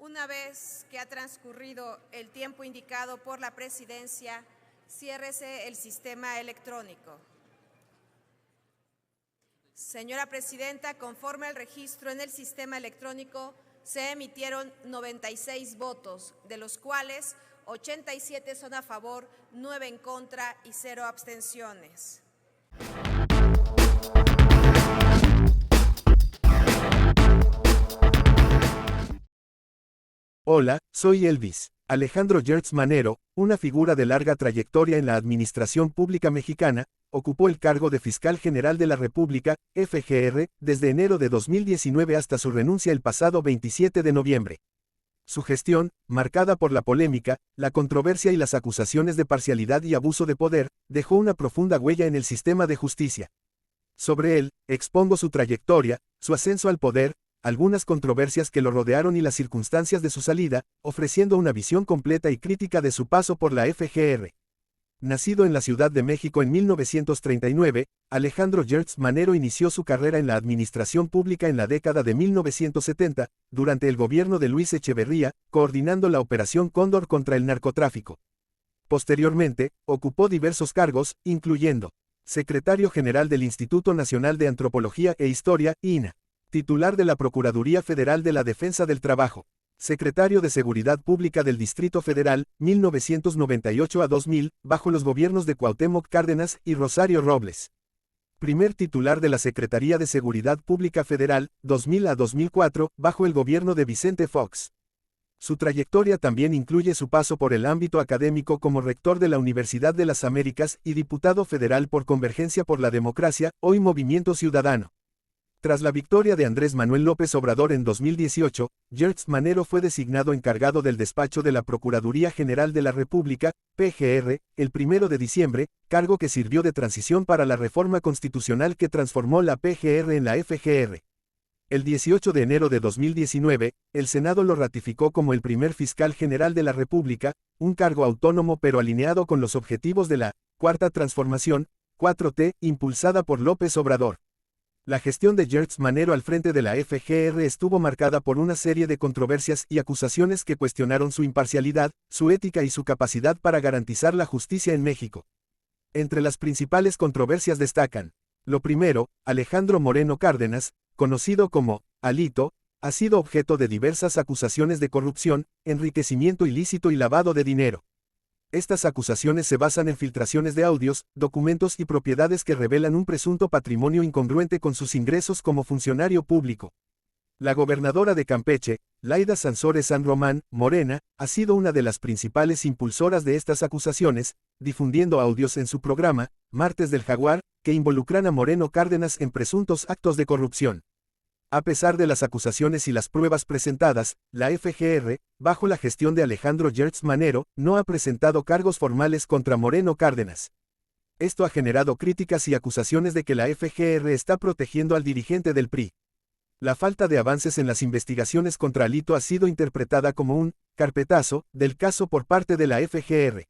Una vez que ha transcurrido el tiempo indicado por la Presidencia, ciérrese el sistema electrónico. Señora Presidenta, conforme al registro en el sistema electrónico, se emitieron 96 votos, de los cuales 87 son a favor, 9 en contra y 0 abstenciones. Hola, soy Elvis Alejandro Gertz Manero, una figura de larga trayectoria en la administración pública mexicana. Ocupó el cargo de Fiscal General de la República, FGR, desde enero de 2019 hasta su renuncia el pasado 27 de noviembre. Su gestión, marcada por la polémica, la controversia y las acusaciones de parcialidad y abuso de poder, dejó una profunda huella en el sistema de justicia. Sobre él, expongo su trayectoria, su ascenso al poder, algunas controversias que lo rodearon y las circunstancias de su salida, ofreciendo una visión completa y crítica de su paso por la FGR. Nacido en la Ciudad de México en 1939, Alejandro Gertz Manero inició su carrera en la administración pública en la década de 1970, durante el gobierno de Luis Echeverría, coordinando la Operación Cóndor contra el narcotráfico. Posteriormente, ocupó diversos cargos, incluyendo Secretario General del Instituto Nacional de Antropología e Historia, INAH, titular de la Procuraduría Federal de la Defensa del Trabajo, Secretario de Seguridad Pública del Distrito Federal, 1998 a 2000, bajo los gobiernos de Cuauhtémoc Cárdenas y Rosario Robles. Primer titular de la Secretaría de Seguridad Pública Federal, 2000 a 2004, bajo el gobierno de Vicente Fox. Su trayectoria también incluye su paso por el ámbito académico como rector de la Universidad de las Américas y diputado federal por Convergencia por la Democracia, hoy Movimiento Ciudadano. Tras la victoria de Andrés Manuel López Obrador en 2018, Gertz Manero fue designado encargado del despacho de la Procuraduría General de la República, PGR, el 1 de diciembre, cargo que sirvió de transición para la reforma constitucional que transformó la PGR en la FGR. El 18 de enero de 2019, el Senado lo ratificó como el primer fiscal general de la República, un cargo autónomo pero alineado con los objetivos de la Cuarta Transformación, 4T, impulsada por López Obrador. La gestión de Gertz Manero al frente de la FGR estuvo marcada por una serie de controversias y acusaciones que cuestionaron su imparcialidad, su ética y su capacidad para garantizar la justicia en México. Entre las principales controversias destacan: lo primero, Alejandro Moreno Cárdenas, conocido como Alito, ha sido objeto de diversas acusaciones de corrupción, enriquecimiento ilícito y lavado de dinero. Estas acusaciones se basan en filtraciones de audios, documentos y propiedades que revelan un presunto patrimonio incongruente con sus ingresos como funcionario público. La gobernadora de Campeche, Laida Sansores San Román, Morena, ha sido una de las principales impulsoras de estas acusaciones, difundiendo audios en su programa, Martes del Jaguar, que involucran a Moreno Cárdenas en presuntos actos de corrupción. A pesar de las acusaciones y las pruebas presentadas, la FGR, bajo la gestión de Alejandro Gertz Manero, no ha presentado cargos formales contra Moreno Cárdenas. Esto ha generado críticas y acusaciones de que la FGR está protegiendo al dirigente del PRI. La falta de avances en las investigaciones contra Alito ha sido interpretada como un carpetazo del caso por parte de la FGR.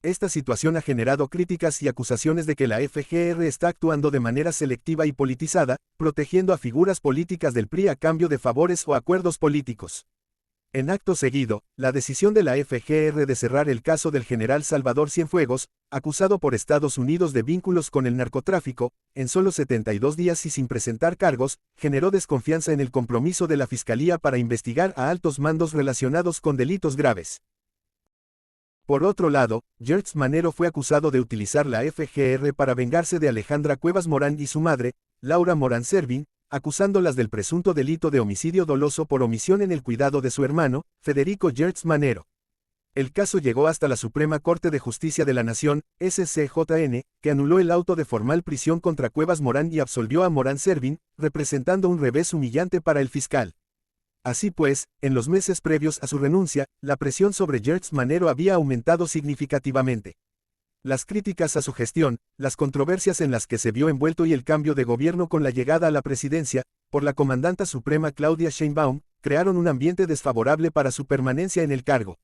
Esta situación ha generado críticas y acusaciones de que la FGR está actuando de manera selectiva y politizada, protegiendo a figuras políticas del PRI a cambio de favores o acuerdos políticos. En acto seguido, la decisión de la FGR de cerrar el caso del general Salvador Cienfuegos, acusado por Estados Unidos de vínculos con el narcotráfico, en solo 72 días y sin presentar cargos, generó desconfianza en el compromiso de la Fiscalía para investigar a altos mandos relacionados con delitos graves. Por otro lado, Gertz Manero fue acusado de utilizar la FGR para vengarse de Alejandra Cuevas Morán y su madre, Laura Morán Servin, acusándolas del presunto delito de homicidio doloso por omisión en el cuidado de su hermano, Federico Gertz Manero. El caso llegó hasta la Suprema Corte de Justicia de la Nación, SCJN, que anuló el auto de formal prisión contra Cuevas Morán y absolvió a Morán Servin, representando un revés humillante para el fiscal. Así pues, en los meses previos a su renuncia, la presión sobre Gertz Manero había aumentado significativamente. Las críticas a su gestión, las controversias en las que se vio envuelto y el cambio de gobierno con la llegada a la presidencia, por la comandanta suprema Claudia Sheinbaum, crearon un ambiente desfavorable para su permanencia en el cargo.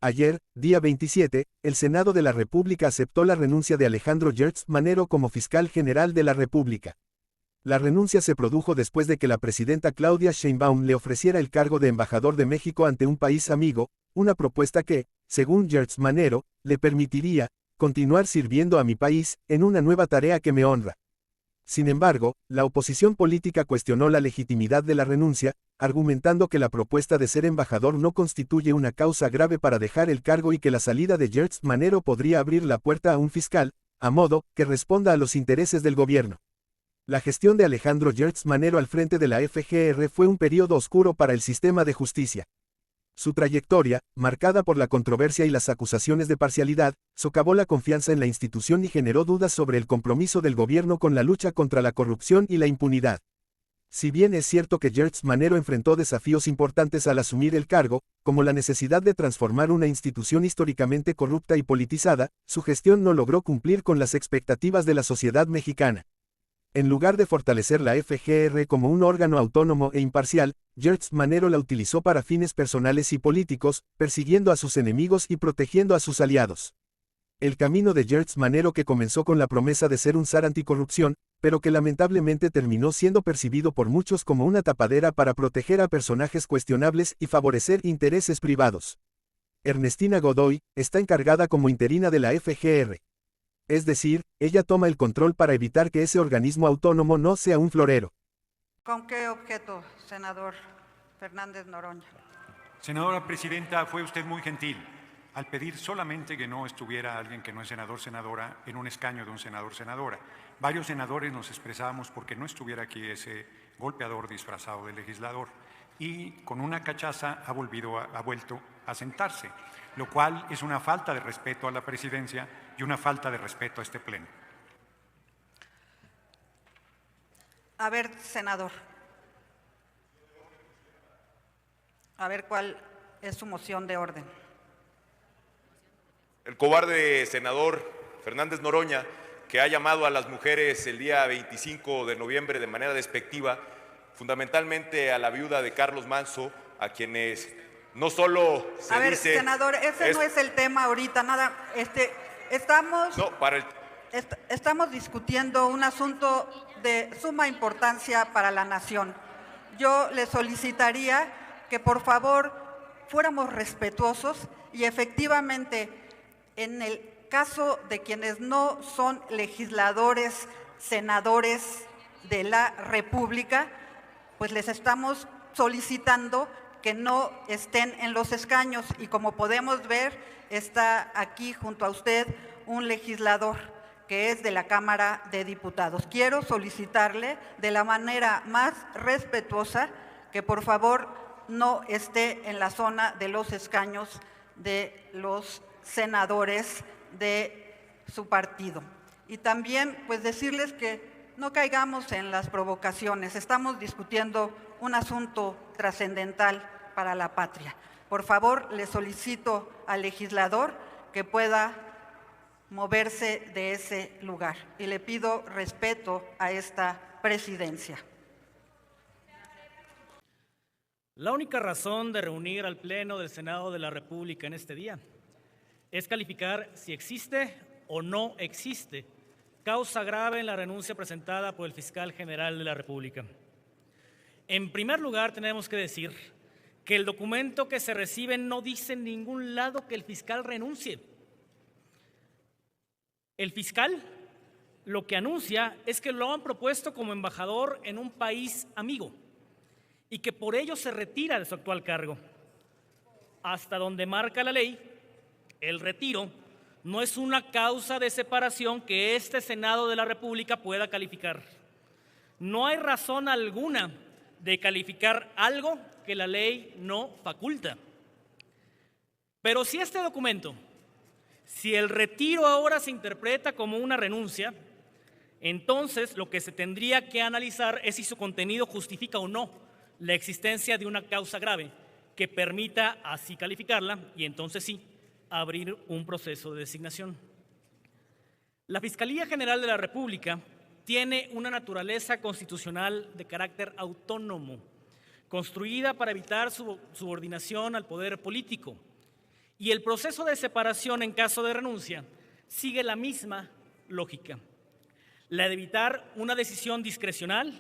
Ayer, día 27, el Senado de la República aceptó la renuncia de Alejandro Gertz Manero como fiscal general de la República. La renuncia se produjo después de que la presidenta Claudia Sheinbaum le ofreciera el cargo de embajador de México ante un país amigo, una propuesta que, según Gertz Manero, le permitiría continuar sirviendo a mi país en una nueva tarea que me honra. Sin embargo, la oposición política cuestionó la legitimidad de la renuncia, argumentando que la propuesta de ser embajador no constituye una causa grave para dejar el cargo y que la salida de Gertz Manero podría abrir la puerta a un fiscal, a modo que responda a los intereses del gobierno. La gestión de Alejandro Gertz Manero al frente de la FGR fue un periodo oscuro para el sistema de justicia. Su trayectoria, marcada por la controversia y las acusaciones de parcialidad, socavó la confianza en la institución y generó dudas sobre el compromiso del gobierno con la lucha contra la corrupción y la impunidad. Si bien es cierto que Gertz Manero enfrentó desafíos importantes al asumir el cargo, como la necesidad de transformar una institución históricamente corrupta y politizada, su gestión no logró cumplir con las expectativas de la sociedad mexicana. En lugar de fortalecer la FGR como un órgano autónomo e imparcial, Gertz Manero la utilizó para fines personales y políticos, persiguiendo a sus enemigos y protegiendo a sus aliados. El camino de Gertz Manero, que comenzó con la promesa de ser un zar anticorrupción, pero que lamentablemente terminó siendo percibido por muchos como una tapadera para proteger a personajes cuestionables y favorecer intereses privados. Ernestina Godoy está encargada como interina de la FGR. Es decir, ella toma el control para evitar que ese organismo autónomo no sea un florero. ¿Con qué objeto, senador Fernández Noroña? Senadora presidenta, fue usted muy gentil al pedir solamente que no estuviera alguien que no es senador, senadora, en un escaño de un senador, senadora. Varios senadores nos expresábamos porque no estuviera aquí ese golpeador disfrazado de legislador y con una cachaza ha vuelto a sentarse, lo cual es una falta de respeto a la presidencia y una falta de respeto a este pleno. A ver, senador. A ver cuál es su moción de orden. El cobarde senador Fernández Noroña, que ha llamado a las mujeres el día 25 de noviembre de manera despectiva, fundamentalmente a la viuda de Carlos Manso, a quienes no solo se dice... A ver, senador, ese no es el tema ahorita, nada, estamos discutiendo un asunto de suma importancia para la nación. Yo le solicitaría que por favor fuéramos respetuosos y efectivamente en el caso de quienes no son legisladores, senadores de la República, pues les estamos solicitando que no estén en los escaños y como podemos ver está aquí junto a usted un legislador que es de la Cámara de Diputados. Quiero solicitarle de la manera más respetuosa que por favor no esté en la zona de los escaños de los senadores de su partido. Y también pues decirles que no caigamos en las provocaciones, estamos discutiendo un asunto trascendental para la patria. Por favor, le solicito al legislador que pueda moverse de ese lugar y le pido respeto a esta presidencia. La única razón de reunir al Pleno del Senado de la República en este día es calificar si existe o no existe causa grave en la renuncia presentada por el fiscal general de la República. En primer lugar, tenemos que decir que el documento que se recibe no dice en ningún lado que el fiscal renuncie. El fiscal lo que anuncia es que lo han propuesto como embajador en un país amigo y que por ello se retira de su actual cargo. Hasta donde marca la ley, el retiro no es una causa de separación que este Senado de la República pueda calificar. No hay razón alguna de calificar algo que la ley no faculta. Pero si este documento, si el retiro ahora se interpreta como una renuncia, entonces lo que se tendría que analizar es si su contenido justifica o no la existencia de una causa grave que permita así calificarla y entonces sí abrir un proceso de designación. La Fiscalía General de la República tiene una naturaleza constitucional de carácter autónomo, construida para evitar su subordinación al poder político. Y el proceso de separación en caso de renuncia sigue la misma lógica. la de evitar una decisión discrecional,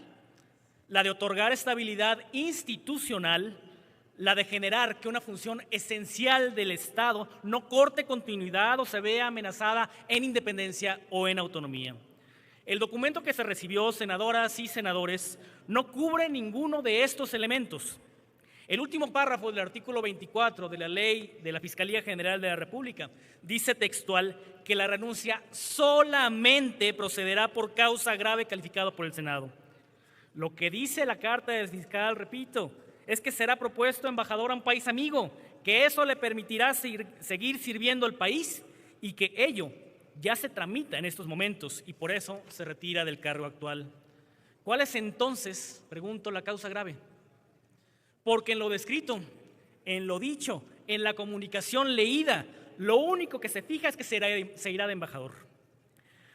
la de otorgar estabilidad institucional, la de generar que una función esencial del Estado no corte continuidad o se vea amenazada en independencia o en autonomía. El documento que se recibió, senadoras y senadores, no cubre ninguno de estos elementos. El último párrafo del artículo 24 de la Ley de la Fiscalía General de la República dice textual que la renuncia solamente procederá por causa grave calificado por el Senado. Lo que dice la carta del fiscal, repito, es que será propuesto embajador a un país amigo, que eso le permitirá seguir sirviendo al país y que ello ya se tramita en estos momentos y por eso se retira del cargo actual. ¿Cuál es entonces, pregunto, la causa grave? Porque en lo descrito, en lo dicho, en la comunicación leída, lo único que se fija es que se irá de embajador.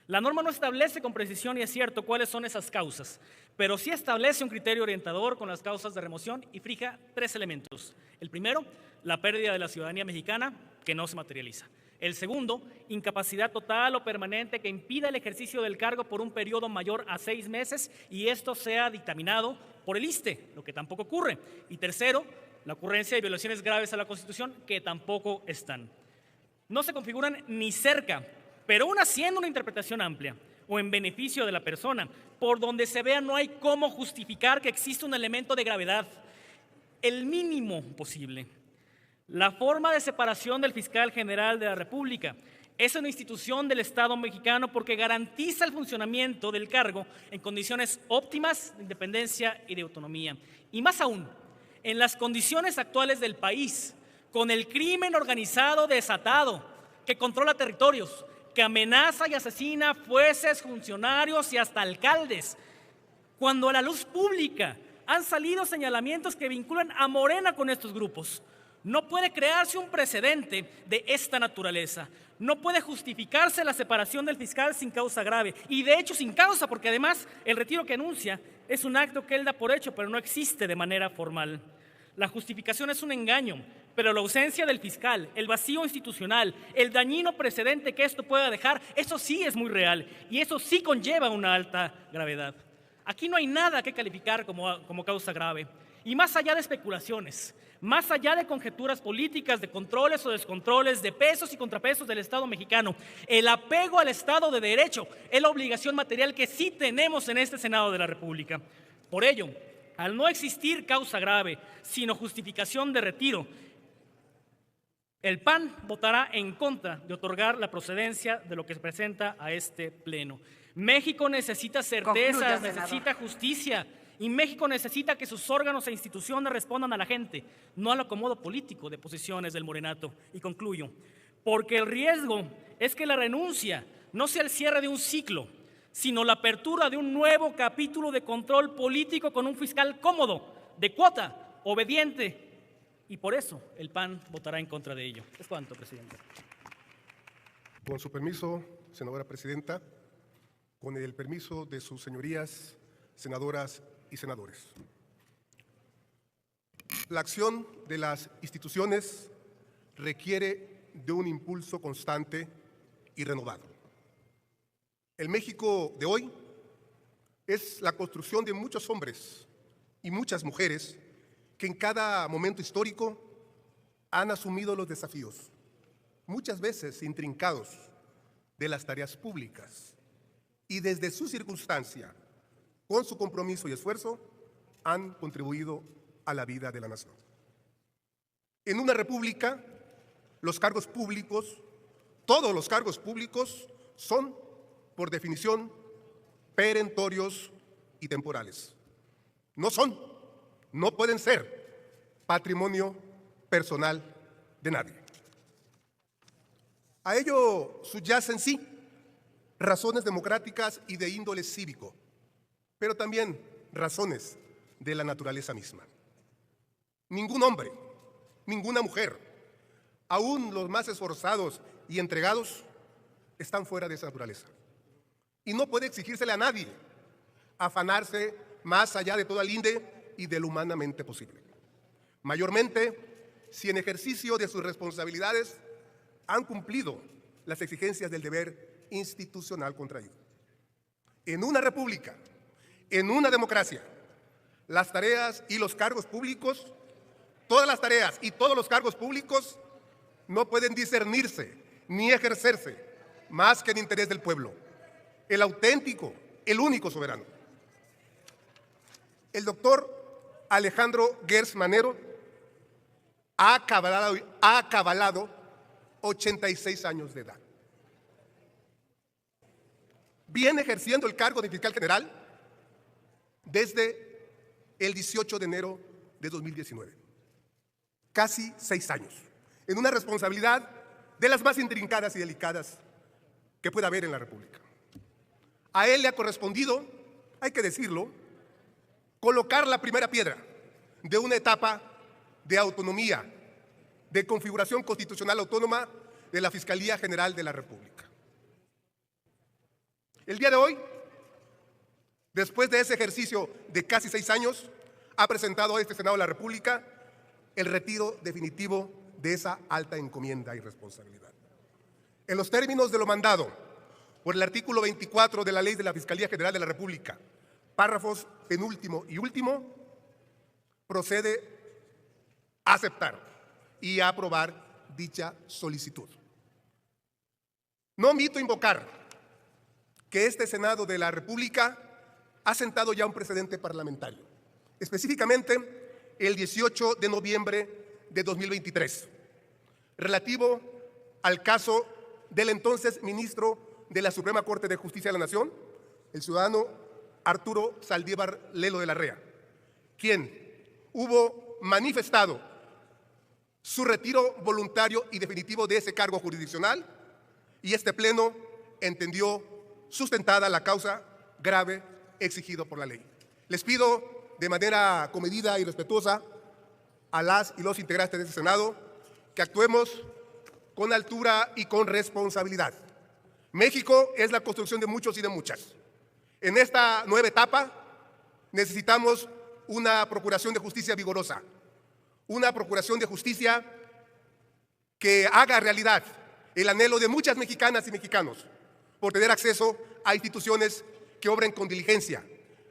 La norma no establece con precisión y acierto cuáles son esas causas, pero sí establece un criterio orientador con las causas de remoción y fija 3 elementos. El primero, la pérdida de la ciudadanía mexicana, que no se materializa. El segundo, incapacidad total o permanente que impida el ejercicio del cargo por un periodo mayor a 6 meses y esto sea dictaminado por el ISSSTE, lo que tampoco ocurre. Y tercero, la ocurrencia de violaciones graves a la Constitución, que tampoco están. No se configuran ni cerca, pero aún haciendo una interpretación amplia o en beneficio de la persona, por donde se vea no hay cómo justificar que existe un elemento de gravedad, el mínimo posible. La forma de separación del fiscal general de la República es una institución del Estado mexicano porque garantiza el funcionamiento del cargo en condiciones óptimas de independencia y de autonomía. Y más aún, en las condiciones actuales del país, con el crimen organizado desatado que controla territorios, que amenaza y asesina jueces, funcionarios y hasta alcaldes, cuando a la luz pública han salido señalamientos que vinculan a Morena con estos grupos. No puede crearse un precedente de esta naturaleza. No puede justificarse la separación del fiscal sin causa grave. Y de hecho sin causa, porque además el retiro que anuncia es un acto que él da por hecho, pero no existe de manera formal. La justificación es un engaño, pero la ausencia del fiscal, el vacío institucional, el dañino precedente que esto pueda dejar, eso sí es muy real y eso sí conlleva una alta gravedad. Aquí no hay nada que calificar como causa grave. Y más allá de especulaciones, más allá de conjeturas políticas, de controles o descontroles, de pesos y contrapesos del Estado mexicano, el apego al Estado de Derecho es la obligación material que sí tenemos en este Senado de la República. Por ello, al no existir causa grave, sino justificación de retiro, el PAN votará en contra de otorgar la procedencia de lo que se presenta a este Pleno. México necesita certezas, necesita justicia. Y México necesita que sus órganos e instituciones respondan a la gente, no al acomodo político de posiciones del morenato. Y concluyo, porque el riesgo es que la renuncia no sea el cierre de un ciclo, sino la apertura de un nuevo capítulo de control político con un fiscal cómodo, de cuota, obediente. Y por eso el PAN votará en contra de ello. Es cuanto, presidente. Con su permiso, senadora presidenta, con el permiso de sus señorías, senadoras y senadores. La acción de las instituciones requiere de un impulso constante y renovado. El México de hoy es la construcción de muchos hombres y muchas mujeres que en cada momento histórico han asumido los desafíos, muchas veces intrincados, de las tareas públicas y desde su circunstancia, con su compromiso y esfuerzo, han contribuido a la vida de la nación. En una república, los cargos públicos, todos los cargos públicos, son, por definición, perentorios y temporales. No pueden ser patrimonio personal de nadie. A ello subyacen, sí, razones democráticas y de índole cívico, pero también razones de la naturaleza misma. Ningún hombre, ninguna mujer, aún los más esforzados y entregados, están fuera de esa naturaleza. Y no puede exigírsele a nadie afanarse más allá de toda linde y de lo humanamente posible. Mayormente, si en ejercicio de sus responsabilidades han cumplido las exigencias del deber institucional contraído. En una república, en una democracia, las tareas y los cargos públicos, todas las tareas y todos los cargos públicos no pueden discernirse ni ejercerse más que en interés del pueblo, el auténtico, el único soberano. El doctor Alejandro Gertz Manero ha acabalado 86 años de edad. Viene ejerciendo el cargo de fiscal general desde el 18 de enero de 2019. Casi 6 años, en una responsabilidad de las más intrincadas y delicadas que pueda haber en la República. A él le ha correspondido, hay que decirlo, colocar la primera piedra de una etapa de autonomía, de configuración constitucional autónoma de la Fiscalía General de la República. El día de hoy, después de ese ejercicio de casi 6 años, ha presentado a este Senado de la República el retiro definitivo de esa alta encomienda y responsabilidad. En los términos de lo mandado por el artículo 24 de la Ley de la Fiscalía General de la República, párrafos penúltimo y último, procede a aceptar y a aprobar dicha solicitud. No omito invocar que este Senado de la República ha sentado ya un precedente parlamentario, específicamente el 18 de noviembre de 2023, relativo al caso del entonces ministro de la Suprema Corte de Justicia de la Nación, el ciudadano Arturo Saldívar Lelo de la Rea, quien hubo manifestado su retiro voluntario y definitivo de ese cargo jurisdiccional, y este Pleno entendió sustentada la causa grave exigido por la ley. Les pido de manera comedida y respetuosa a las y los integrantes de este Senado que actuemos con altura y con responsabilidad. México es la construcción de muchos y de muchas. En esta nueva etapa necesitamos una procuración de justicia vigorosa, una procuración de justicia que haga realidad el anhelo de muchas mexicanas y mexicanos por tener acceso a instituciones que obren con diligencia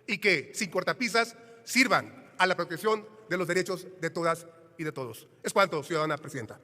y que, sin cortapisas, sirvan a la protección de los derechos de todas y de todos. Es cuanto, ciudadana presidenta.